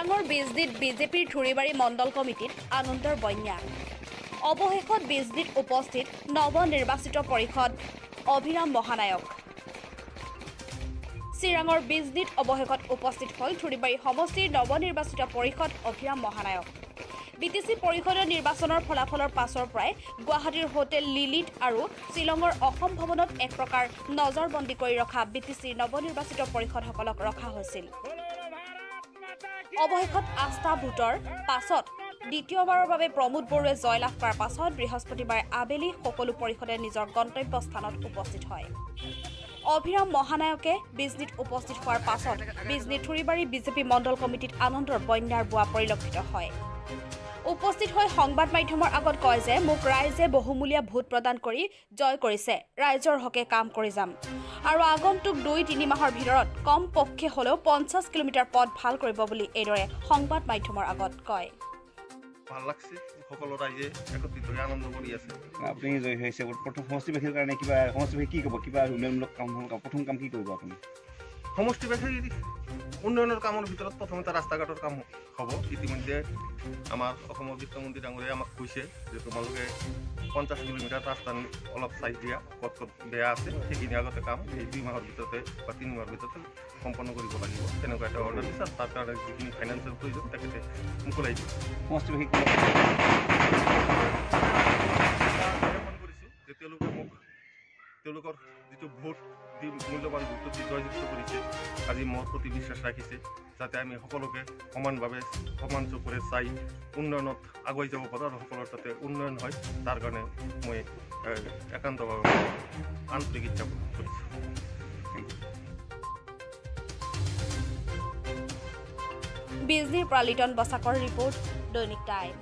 চিৰাঙৰ বিজদিত বিজেপিৰ ধুৰিবাৰী মণ্ডল কমিটিত আনন্দৰ বন্যা। অৱশেষত বিজদিত উপস্থিত নৱনিৰ্বাচিত পৰিষদ অভিৰাম মহানায়ক। চিৰাঙৰ বিজদিত অৱশেষত উপস্থিত হ'ল ধুৰিবাৰী সমষ্টিৰ নৱনিৰ্বাচিত পৰিষদ অভিৰাম মহানায়ক। বিটিচি পৰিষদৰ নিৰ্বাচনৰ ফলাফলৰ পাছৰ পৰাই গুৱাহাটীৰ হোটেল লিলিত আৰু শ্বিলঙৰ অসম ভৱনত এক প্ৰকাৰ নজৰবন্দী কৰি ৰখা বিটিচিৰ নৱনিৰ্বাচিত পৰিষদসকলক ৰখা হৈছিল। অৱশেষত আস্থা ভোটৰ পাছত দ্বিতীয়বাৰৰ বাবে প্ৰমোদ বড়োৱে জয়লাভ কৰাৰ পাছত বৃহস্পতিবাৰে আবেলি সকলো পৰিষদে নিজৰ গন্তব্য স্থানত উপস্থিত হয়। অভিৰাম মহানায়কে বিজনীত উপস্থিত হোৱাৰ পাছত বিজনী ধুৰিবাৰী বিজেপি মণ্ডল কমিটিত আনন্দৰ বন্যাৰ বোৱা পৰিলক্ষিত হয়। উপস্থিত হৈ সংবাদ মাধ্যমৰ আগত কয় যে মোক ৰাইজে বহুমূলীয়া ভোট প্ৰদান কৰি জয় কৰিছে, ৰাইজৰ হকে কাম কৰি যাম আৰু আগন্তুক 2-3 মাহৰ ভিতৰত কম পক্ষে হলেও 50 কিলোমিটাৰ পথ ভাল কৰিব বুলি এইদৰে সংবাদ মাধ্যমৰ আগত কয়। ভাল লাগছে, সকলো ৰাইজে একত্ৰিত হৈ আনন্দ কৰি আছে। আপুনি জয় হৈছে প্ৰথম সমষ্টিবাসীৰ কাৰণে কিবা সমষ্টিবাসী কি ক'ব, কিবা উন্নয়নমূলক কাম প্ৰথম কাম কি কৰিব আপুনি? সমষ্টিবাসী উন্নয়নৰ কামৰ ভিতৰত প্ৰথমতে ৰাস্তা ঘাটৰ কাম হ'ব। ইতিমধ্যে আমাৰ অসমৰ বিত্তমন্ত্ৰী ডাঙৰীয়াই আমাক কৈছে যে তোমালোকে 50 কিলোমিটাৰ ৰাস্তা অলপ চাই দিয়া, ক'ত ক'ত বেয়া আছে সেইখিনি আগতে কাম এই 2 মাহৰ ভিতৰতে বা 3 মাহৰ ভিতৰতে সম্পন্ন কৰিব লাগিব, তেনেকুৱা এটা অৰ্ডাৰ দিছে। তাৰ কাৰণে যিখিনি ফাইনেন্সিয়েল প্ৰয়োজন তেখেতে মোকলাই দিব। সমষ্টিবাসী কৰিছোঁ যে তেওঁলোকে মোক তেওঁলোকৰ যিটো ভোট দি মূল্যৱান ভোটটো দি জয়যুক্ত কৰিছে, আজি মোৰ প্ৰতি বিশ্বাস ৰাখিছে যাতে আমি সকলোকে সমানভাৱে সমান চকুৰে চাই উন্নয়নত আগুৱাই যাব পাৰোঁ আৰু সকলোৰ তাতে উন্নয়ন হয়, তাৰ কাৰণে মই একান্তভাৱে আন্তৰিক ইচ্ছা কৰিছোঁ। বিজনীৰ পৰা লিটন বসাকৰ ৰিপৰ্ট, দৈনিক টাইম।